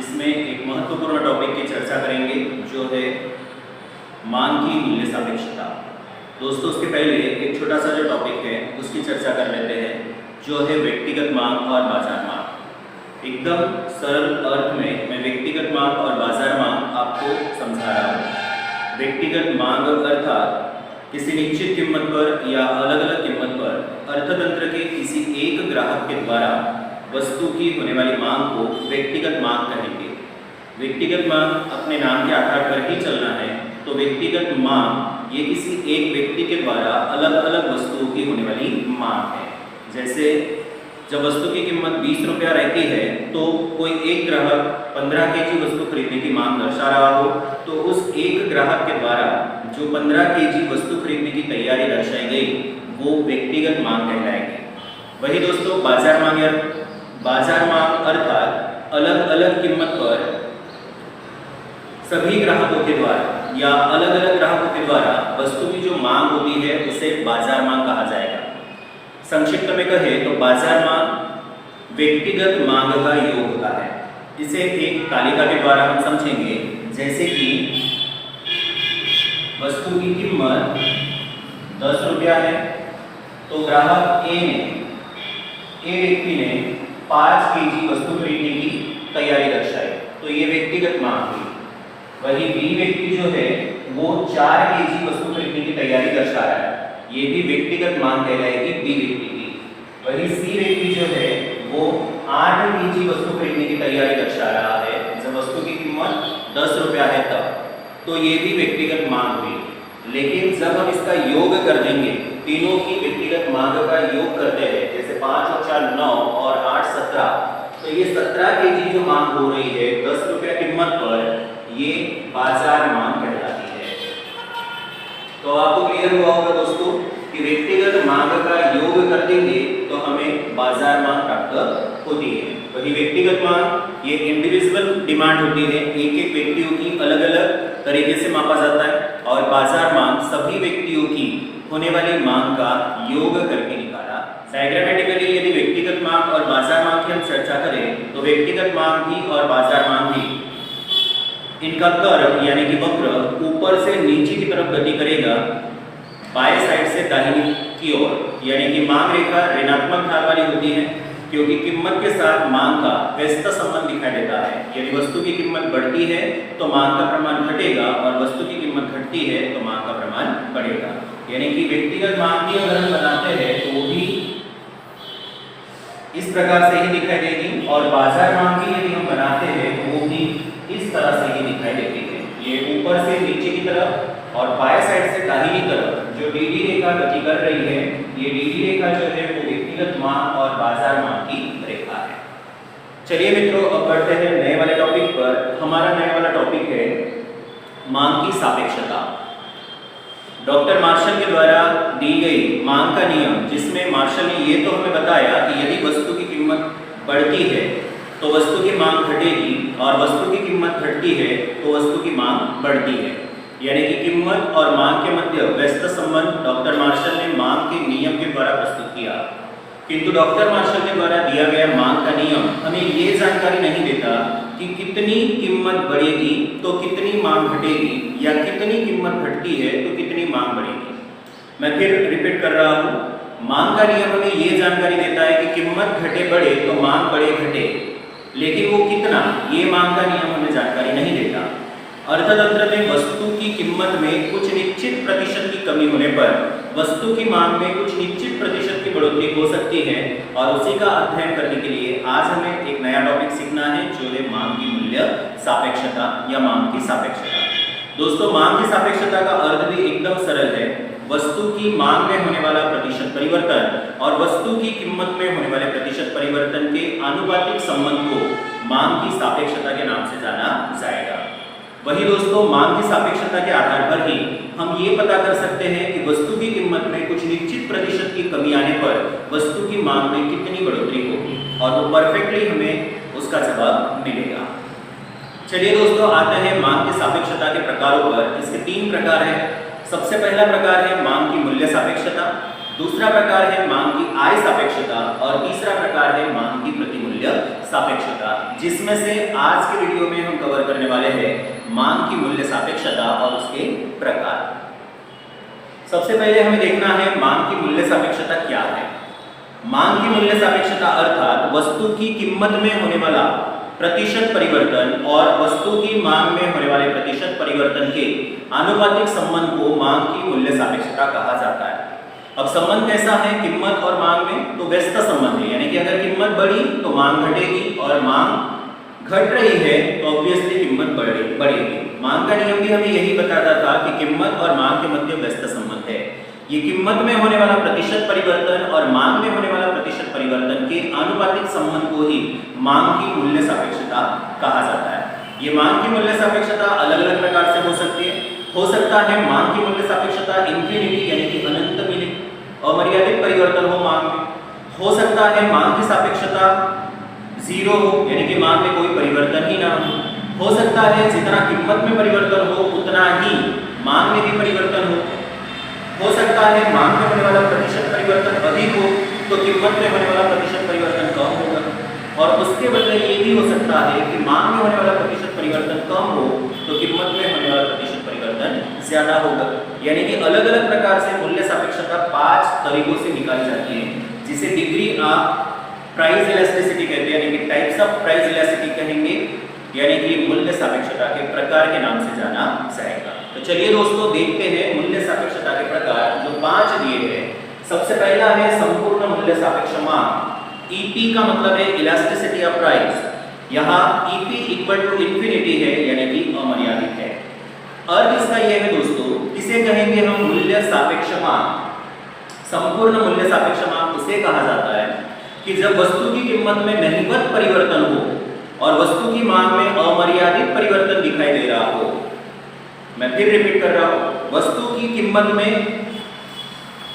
जिसमें एक महत्वपूर्ण टॉपिक की चर्चा करेंगे जो है मांग की मूल्य सापेक्षता। दोस्तों उसके पहले एक छोटा सा जो टॉपिक है उसकी चर्चा कर लेते हैं जो है व्यक्तिगत मांग और बाजार मांग। एकदम सरल अर्थ में मैं व्यक्तिगत मांग और बाजार मांग आपको समझा रहा हूँ। व्यक्तिगत मांग अर्थात किसी निश्चित कीमत पर या अलग अलग कीमत पर अर्थतंत्र के किसी एक ग्राहक के द्वारा वस्तु की होने वाली मांग को व्यक्तिगत मांग कहेंगे। व्यक्तिगत मांग अपने नाम के आधार पर ही चलना है, तो व्यक्तिगत मांग ये किसी एक व्यक्ति के द्वारा अलग अलग वस्तुओं की होने वाली मांग है। जैसे जब वस्तु की कीमत 20 रुपया रहती है तो कोई एक ग्राहक 15 केजी वस्तु खरीदने की मांग दर्शा रहा हो, तो उस एक ग्राहक के द्वारा जो 15 केजी वस्तु खरीदने की तैयारी दर्शाई गई वो व्यक्तिगत मांग कहलाएगी। वही दोस्तों बाजार मांग अर्थात अलग अलग कीमत पर सभी ग्राहकों के द्वारा या अलग अलग ग्राहकों के द्वारा वस्तु की जो मांग होती है उसे बाजार मांग कहा जाएगा। संक्षिप्त में कहे तो बाजार मांग व्यक्तिगत मांग का योग होता है। इसे एक तालिका के द्वारा हम समझेंगे, जैसे कि वस्तु की कीमत 10 रुपया है तो ग्राहक ए व्यक्ति ने 5 केजी वस्तु खरीदने की तैयारी दर्शाई, तो ये व्यक्तिगत मांग हुई। वही बी व्यक्ति जो है वो 4 केजी वस्तु खरीदने की तैयारी दर्शा रहा है, ये भी व्यक्तिगत मांग कहलाएगी बी व्यक्ति की। वही सी व्यक्ति जो है वो 8 केजी वस्तु खरीदने की तैयारी दर्शा रहा है जब वस्तु की कीमत 10 रुपया है तब, तो ये भी व्यक्तिगत मांग हुई। लेकिन जब हम इसका योग कर देंगे, तीनों की व्यक्तिगत मांग का योग करते हैं, जैसे 5 और 4 9 और 8 17, तो ये 17 केजी जो मांग हो रही है 10 रुपया कीमत पर, ये बाजार मांग कहलाती है। तो आपको क्लियर हुआ होगा दोस्तों कि व्यक्तिगत मांग का योग कर देंगे तो हमें बाजार मांग प्राप्त होती है। वही व्यक्तिगत मांग ये इंडिविजुअल डिमांड होती है, एक एक व्यक्तियों की अलग अलग तरीके से मापा जाता है, और बाजार मांग सभी व्यक्तियों की होने वाली मांग का योग करके निकाला। डायग्रामेटिकली यदि व्यक्तिगत मांग और बाजार मांग की हम चर्चा करें तो व्यक्तिगत मांग भी और बाजार मांग भी इनका कर्व यानी कि वक्र ऊपर से नीचे की तरफ गति करेगा, बाएं साइड से दाहिनी की ओर, यानी कि मांग रेखा ऋणात्मक ढाल वाली होती है क्योंकि कीमत के साथ मांग का व्यस्त संबंध दिखाई देता है। यदि वस्तु की कीमत बढ़ती है तो मांग का प्रमाण घटेगा और वस्तु की कीमत घटती है तो मांग का प्रमाण बढ़ेगा। यानी कि व्यक्तिगत मांग भी अगर हम बनाते हैं तो वो भी इस प्रकार से ही दिखाई देगी, और बाजार मांग भी यदि हम बनाते हैं तो वो भी इस तरह से ही दिखाई देती है। ये ऊपर से नीचे की तरफ और बाएं साइड से दाहिनी तरफ जो डीडी रेखा गति कर रही है, ये डीडी रेखा जो है वो व्यक्तिगत मांग और बाजार मांग की रेखा है। चलिए मित्रों, अब बढ़ते हैं नए वाले टॉपिक पर। हमारा नया वाला टॉपिक है मांग की सापेक्षता। डॉक्टर मार्शल के द्वारा दी गई मांग का नियम, जिसमें मार्शल ने ये तो हमें बताया कि यदि वस्तु की कीमत बढ़ती है तो वस्तु की मांग घटेगी और वस्तु की कीमत घटती है तो वस्तु की मांग बढ़ती है। यानी कि कीमत और मांग के मध्य व्यस्त संबंध डॉक्टर मार्शल ने मांग के नियम के द्वारा प्रस्तुत किया। किंतु डॉक्टर मार्शल के द्वारा दिया गया मांग का नियम हमें ये जानकारी नहीं देता कि कितनी कीमत बढ़ेगी तो कितनी मांग घटेगी, या कितनी कीमत घटती है तो कितनी मांग बढ़ेगी। मैं फिर रिपीट कर रहा हूँ, मांग का नियम हमें ये जानकारी देता है कि कीमत घटे बढ़े तो मांग बढ़े घटे, लेकिन वो कितना, ये मांग का नियम हमें जानकारी नहीं देता। अर्थतंत्र में वस्तु की कीमत में कुछ निश्चित प्रतिशत की कमी होने पर वस्तु की मांग में कुछ निश्चित प्रतिशत की बढ़ोतरी हो सकती है, और उसी का अध्ययन करने के लिए आज हमें एक नया टॉपिक सीखना है जो है मांग की मूल्य सापेक्षता या मांग की सापेक्षता। दोस्तों, मांग की सापेक्षता का अर्थ भी एकदम सरल है। वस्तु की मांग में होने वाला प्रतिशत परिवर्तन और वस्तु की कीमत में होने वाले प्रतिशत परिवर्तन के आनुपातिक संबंध को मांग की सापेक्षता के नाम से जाना जाएगा। वही दोस्तों, मांग की सापेक्षता के आधार पर ही हम ये पता कर सकते हैं कि वस्तु की कीमत में कुछ निश्चित प्रतिशत की कमी आने पर वस्तु की मांग में कितनी बढ़ोतरी होगी, और वो परफेक्टली हमें उसका जवाब मिलेगा। चलिए दोस्तों, आते हैं मांग की सापेक्षता के प्रकारों पर। इसके 3 प्रकार हैं। सबसे पहला प्रकार है मांग की मूल्य सापेक्षता, दूसरा प्रकार है मांग की आय सापेक्षता, और तीसरा प्रकार है मांग की प्रतिमूल्य मूल्य सापेक्षता, जिसमें से आज के वीडियो में हम कवर करने वाले हैं मांग की मूल्य सापेक्षता और उसके प्रकार। सबसे पहले हमें देखना है मांग की मूल्य सापेक्षता क्या है। मांग की मूल्य सापेक्षता अर्थात वस्तु की कीमत में होने वाला प्रतिशत परिवर्तन और वस्तु की मांग में होने वाले प्रतिशत परिवर्तन के आनुपातिक संबंध को मांग की मूल्य सापेक्षता कहा जाता है। अब संबंध कैसा है कीमत और मांग में? तो व्यस्त संबंध है, यानी कि अगर कीमत बढ़ी तो मांग घटेगी और मांग घट रही है तो ऑब्वियसली कीमत बढ़ेगी। मांग का नियम भी हमें यही बताता था कि कीमत और मांग के मध्य व्यस्त संबंध है। ये कीमत में होने वाला प्रतिशत परिवर्तन और मांग में होने वाला प्रतिशत परिवर्तन के आनुपातिक संबंध को ही मांग की मूल्य सापेक्षता कहा जाता है। ये मांग की मूल्य सापेक्षता अलग अलग प्रकार से हो सकती है। हो सकता है मांग की मूल्य सापेक्षता इंफिनिटी यानी कि अनंत अमर्यादित परिवर्तन हो मांग में। हो सकता है मांग की सापेक्षता जीरो हो यानी कि मांग में कोई परिवर्तन ही ना हो सकता है जितना कीमत में परिवर्तन हो उतना ही मांग में भी परिवर्तन हो सकता है मांग में होने वाला प्रतिशत परिवर्तन अधिक हो तो कीमत में होने वाला प्रतिशत परिवर्तन कम होगा, और उसके बदले ये भी हो सकता है कि मांग में होने वाला प्रतिशत परिवर्तन कम हो तो कीमत में होने वाला प्रतिशत परिवर्तन ज्यादा होगा। यानी कि अलग अलग प्रकार से मूल्य सापेक्षता 5 तरीकों से निकाली जाती है, जिसे डिग्री ऑफ प्राइस इलास्टिसिटी कहते हैं, यानी कि टाइप्स ऑफ प्राइस इलास्टिसिटी कहेंगे, यानी कि मूल्य सापेक्षता के प्रकार के नाम से जाना जाएगा। तो चलिए दोस्तों देखते हैं मूल्य सापेक्षता के प्रकार जो 5 दिए हैं। सबसे पहला है संपूर्ण मूल्य सापेक्ष मांग। ईपी का मतलब है इलास्टिसिटी ऑफ प्राइस। यहाँ ईपी इक्वल टू इंफिनिटी है यानी कि अमर्यादित है। अर्थ इसका यह है दोस्तों, इसे कहेंगे हम मूल्य सापेक्ष मांग। संपूर्ण मूल्य सापेक्ष मांग उसे कहा जाता है कि जब वस्तु की कीमत में नहीवत परिवर्तन हो और वस्तु की मांग में अमर्यादित परिवर्तन दिखाई दे रहा हो। मैं फिर रिपीट कर रहा हूं, वस्तु की कीमत में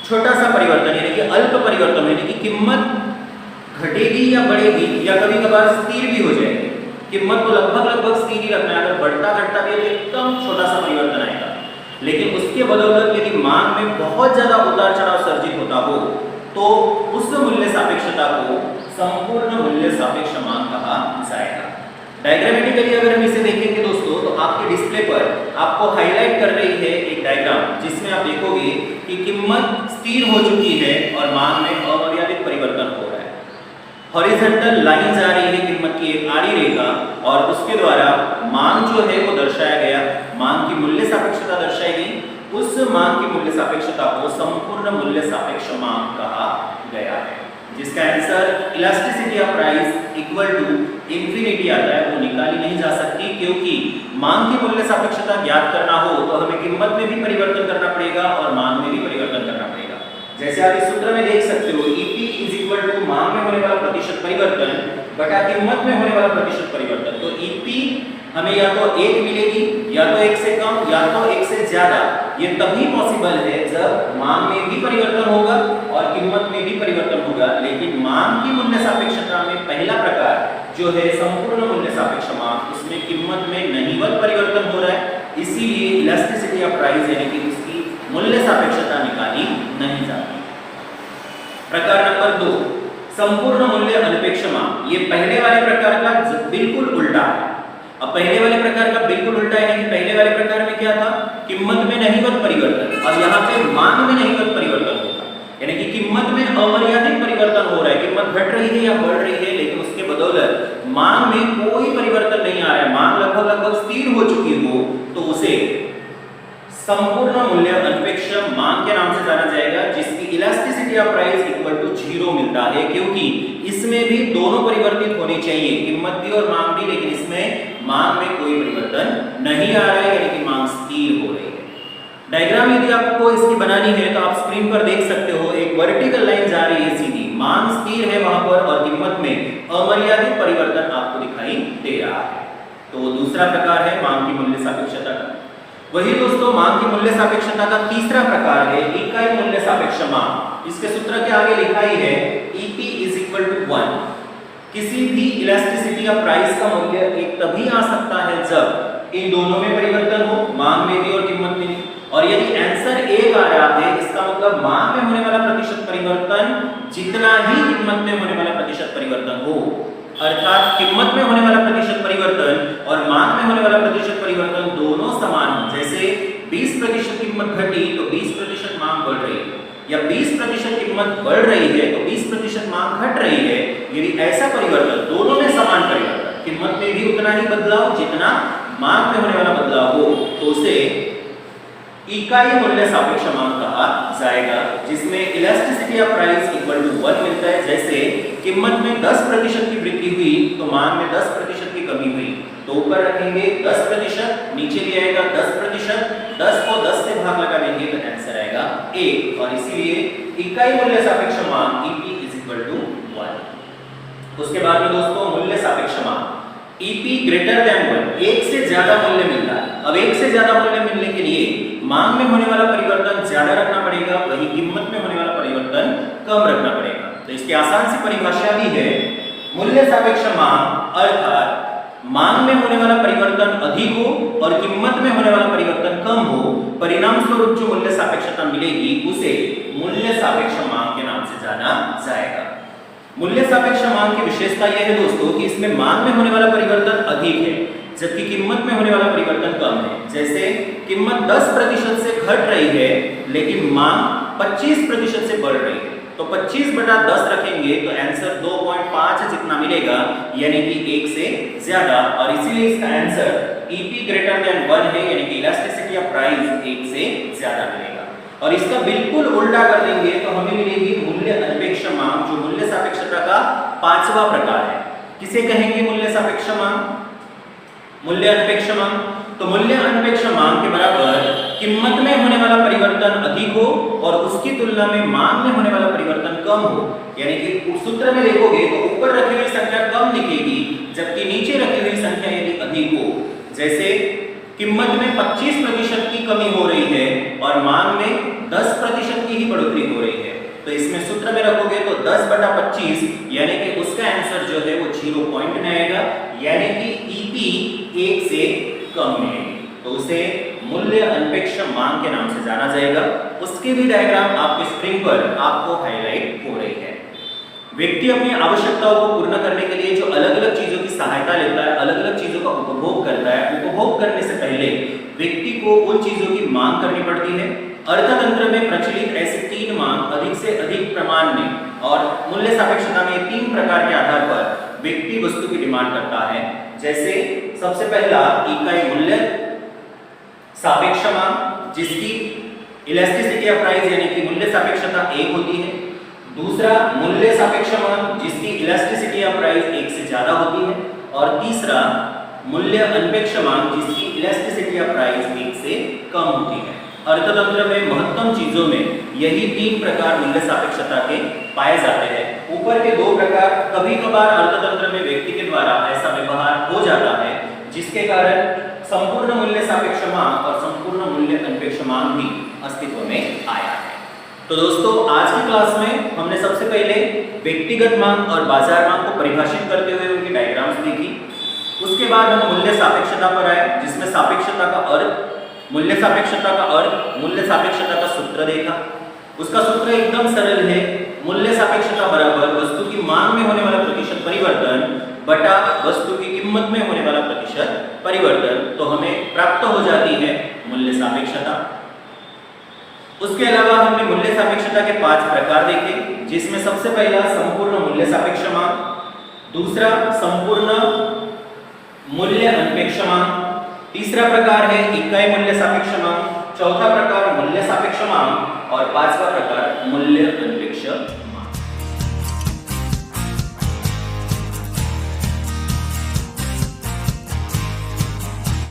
छोटा सा परिवर्तन यानी कि अल्प परिवर्तन यानी कि कीमत घटेगी या बढ़ेगी या कभी कभार स्थिर भी हो जाएगी। कीमत को लगभग स्थिर ही रखना है, अगर बढ़ता घटता भी है तो एकदम छोटा सा परिवर्तन आएगा, लेकिन उसके बदौलत यदि मांग में बहुत ज्यादा उतार चढ़ाव सर्जित होता हो तो उस मूल्य सापेक्षता को संपूर्ण मूल्य सापेक्ष मांग कहा जाएगा। डायग्रामेटिकली अगर हम इसे देखेंगे दोस्तों तो आपके डिस्प्ले पर आपको हाईलाइट कर रही है एक डायग्राम, जिसमें आप देखोगे कि कीमत स्थिर हो चुकी है और मांग में अमर्यादित परिवर्तन हो रहा है। हॉरिजॉन्टल लाइन जा रही है कीमत की एक आड़ी रेखा और उसके द्वारा मांग जो है वो दर्शाया गया, मांग की मूल्य सापेक्षता दर्शाई गई। उस मांग की मूल्य सापेक्षता को संपूर्ण मूल्य सापेक्ष मांग कहा गया है, जिसका answer elasticity of price equal to infinity आता है। वो निकाली नहीं जा सकती क्योंकि मांग की मूल्य सापेक्षता ज्ञात करना हो तो हमें कीमत में भी परिवर्तन करना पड़ेगा और मांग में भी परिवर्तन करना पड़ेगा। जैसे आप इस सूत्र में देख सकते हो, ईपी इज इक्वल टू मांग में होने वाला प्रतिशत परिवर्तन बटा कीमत में होने वाला प्रतिशत परिवर्तन। तो ईपी हमें या तो 1 मिलेगी या तो 1 से कम या तो 1 से ज्यादा। ये तभी पॉसिबल है जब मांग में भी परिवर्तन होगा और कीमत में भी परिवर्तन होगा। लेकिन मांग की मूल्य सापेक्षता में पहला प्रकार जो है संपूर्ण मूल्य सापेक्ष मांग, उसमें कीमत में नहीवत परिवर्तन हो रहा है, इसीलिए इलास्टिसिटी ऑफ प्राइस यानी कि उसकी मूल्य सापेक्षता निकाली नहीं जाती। प्रकार नंबर 2 संपूर्ण मूल्य अनपेक्ष मांग। ये पहले वाले प्रकार का बिल्कुल उल्टा है। अब पहले वाले प्रकार का बिल्कुल उल्टा है, यानी पहले वाले प्रकार में क्या था, कीमत में नहीवत परिवर्तन, और यहाँ पे मांग में नहीवत परिवर्तन होगा, यानी कि कीमत में अमर्यादित परिवर्तन हो रहा है। कीमत घट रही है या बढ़ रही है, लेकिन उसके बदौलत मांग में कोई परिवर्तन नहीं आ रहा है, मांग लगभग स्थिर हो चुकी हो, तो उसे संपूर्ण मूल्य अनपेक्ष मांग के नाम से जाना जाएगा, जिसकी elasticity of price equal to 0 मिलता है, क्योंकि इसमें भी दोनों परिवर्तित होने चाहिए, कीमत भी और मांग भी, लेकिन इसमें मांग में कोई परिवर्तन नहीं आ रहा है, यानी कि मांग स्थिर हो रही है। डायग्राम यदि आपको इसकी बनानी है तो आप स्क्रीन पर देख सकते हो, एक वर्टिकल लाइन जा रही है सीधी, मांग स्थिर है वहां पर और कीमत में अमर्यादित परिवर्तन आपको दिखाई दे रहा है। तो दूसरा प्रकार है मांग की मूल्य सापेक्षता का। वही दोस्तों मांग की मूल्य सापेक्षता का तीसरा प्रकार है इकाई मूल्य सापेक्ष मांग। इसके सूत्र के आगे लिखा ही है EP is equal to 1। किसी भी इलास्टिसिटी ऑफ प्राइस का मूल्य एक तभी आ सकता है जब इन दोनों में परिवर्तन हो, मांग में भी और कीमत में भी। और यदि आंसर 1 आ रहा है, इसका मतलब मांग में होने वाला प्रतिशत परिवर्तन जितना ही कीमत में होने वाला प्रतिशत परिवर्तन हो। कीमत में होने वाला प्रतिशत परिवर्तन और मांग में होने वाला प्रतिशत परिवर्तन दोनों समान हो। जैसे 20% कीमत घटी तो 20% मांग बढ़ रही है, या 20% कीमत बढ़ रही है तो 20% मांग घट रही है। यदि ऐसा परिवर्तन, दोनों में समान परिवर्तन, कीमत में भी उतना ही बदलाव जितना मांग में होने वाला बदलाव हो, तो उसे इकाई मूल्य सापेक्ष मांग कहा जाएगा, जिसमें elasticity of price equal to 1 मिलता है। जैसे कीमत में 10% की वृद्धि हुई तो मांग में 10% की कमी हुई, तो ऊपर रखेंगे 10%, नीचे लिया जाएगा 10%, 10 को 10 से भाग लगा देंगे तो आंसर आएगा 1, और इसीलिए इकाई मूल्य सापेक्ष मांग EP इज इक्वल टू 1। उसके बाद में दोस्तों मूल्य सापेक्ष मांग EP ग्रेटर देन 1, एक से ज्यादा मूल्य मिलता है। अब एक से ज्यादा मूल्य मिलने के लिए मांग में होने वाला परिवर्तन ज्यादा रखना पड़ेगा, वही कीमत में होने वाला परिवर्तन कम रखना पड़ेगा। तो इसकी आसान सी परिभाषा भी है, मूल्य सापेक्ष मांग अर्थात मांग में होने वाला परिवर्तन अधिक हो और कीमत में होने वाला परिवर्तन कम हो, परिणाम स्वरूप जो मूल्य सापेक्षता मिलेगी उसे मूल्य सापेक्ष मांग के नाम से जाना जाएगा। मूल्य सापेक्ष मांग की विशेषता यह है दोस्तों कि इसमें मांग में होने वाला परिवर्तन अधिक है जबकि कीमत में होने वाला परिवर्तन कम है। जैसे कीमत 10% से घट रही है लेकिन मांग 25% से बढ़ रही है, तो 25/10 रखेंगे तो आंसर 2.5 जितना मिलेगा, यानी कि 1 से ज्यादा, और इसीलिए इसका आंसर EP ग्रेटर देन 1 है, यानी कि इलास्टिसिटी ऑफ प्राइस 1 से ज्यादा मिलेगा। और इसका बिल्कुल उल्टा कर देंगे तो हमें मिलेगी मूल्य अनपेक्ष मांग, जो मूल्य सापेक्षता का 5वां प्रकार है। किसे कहेंगे मूल्य सापेक्ष मांग? मूल्य अनपेक्ष मांग। तो मूल्य अनपेक्ष मांग के बराबर कीमत में होने वाला परिवर्तन अधिक हो और उसकी तुलना में मांग में होने वाला परिवर्तन कम हो, यानी कि सूत्र में देखोगे तो ऊपर रखी हुई संख्या कम दिखेगी जबकि नीचे रखी हुई संख्या यदि अधिक हो। जैसे कीमत में 25% की कमी हो रही है और मांग में 10% की ही बढ़ोतरी हो रही है, तो इसमें सूत्र में रखोगे तो 10/25, यानी कि उसका आंसर जो है वो 0 पॉइंट में आएगा, यानी कि EP 1 से कम मिलेगी, तो उसे मूल्य अनपेक्ष मांग के नाम से जाना जाएगा। उसके भी डायग्राम आपके स्क्रीन पर आपको हाईलाइट हो रही है। व्यक्ति अपनी आवश्यकताओं को पूर्ण करने के लिए जो अलग-अलग चीजों की सहायता लेता है, अलग-अलग चीजों का उपभोग करता है, उपभोग करने से पहले व्यक्ति को उन चीजों की मांग करनी पड़ती है। अर्थतंत्र में प्रचलित ऐसी 3 मांग अधिक से अधिक प्रमाण में और मूल्य सापेक्षता में 3 प्रकार के आधार पर व्यक्ति वस्तु की डिमांड करता है। जैसे सबसे पहला इकाई मूल्य सापेक्ष मांग, जिसकी इलास्टिसिटी ऑफ प्राइस यानी कि मूल्य सापेक्षता 1 होती है। दूसरा मूल्य सापेक्ष मांग, जिसकी इलास्टिसिटी ऑफ प्राइस 1 से ज्यादा होती है। और तीसरा मूल्य अनपेक्ष मांग, जिसकी इलास्टिसिटी ऑफ प्राइस 1 से कम होती है। अर्थतंत्र में महत्तम चीजों में यही 3 प्रकार मूल्य सापेक्षता के पाए जाते हैं। ऊपर के 2 प्रकार कभी कभार अर्थतंत्र में व्यक्ति के द्वारा ऐसा व्यवहार हो जाता है जिसके कारण संपूर्ण मूल्य सापेक्ष मांग और संपूर्ण मूल्य अनपेक्ष मांग भी अस्तित्व में आया है। तो दोस्तों आज की क्लास में हमने सबसे पहले व्यक्तिगत मांग और बाजार मांग को परिभाषित करते हुए उनकी डायग्राम्स देखी। उसके बाद हम मूल्य सापेक्षता पर आए, जिसमें सापेक्षता का अर्थ, मूल्य सापेक्षता का अर्थ, मूल्य सापेक्षता का सूत्र देखा। उसका सूत्र एकदम सरल है, मूल्य सापेक्षता बराबर वस्तु की मांग में होने वाला प्रतिशत परिवर्तन बटा वस्तु की कीमत में होने वाला प्रतिशत परिवर्तन, तो हमें प्राप्त हो जाती है मूल्य सापेक्षता। उसके अलावा हमने मूल्य सापेक्षता के 5 प्रकार देखे, जिसमें सबसे पहला संपूर्ण मूल्य सापेक्ष मांग, दूसरा संपूर्ण मूल्य अनपेक्ष मांग, तीसरा प्रकार है इकाई मूल्य सापेक्ष मांग, चौथा प्रकार मूल्य सापेक्ष मांग और 5वां प्रकार मूल्य अनपेक्ष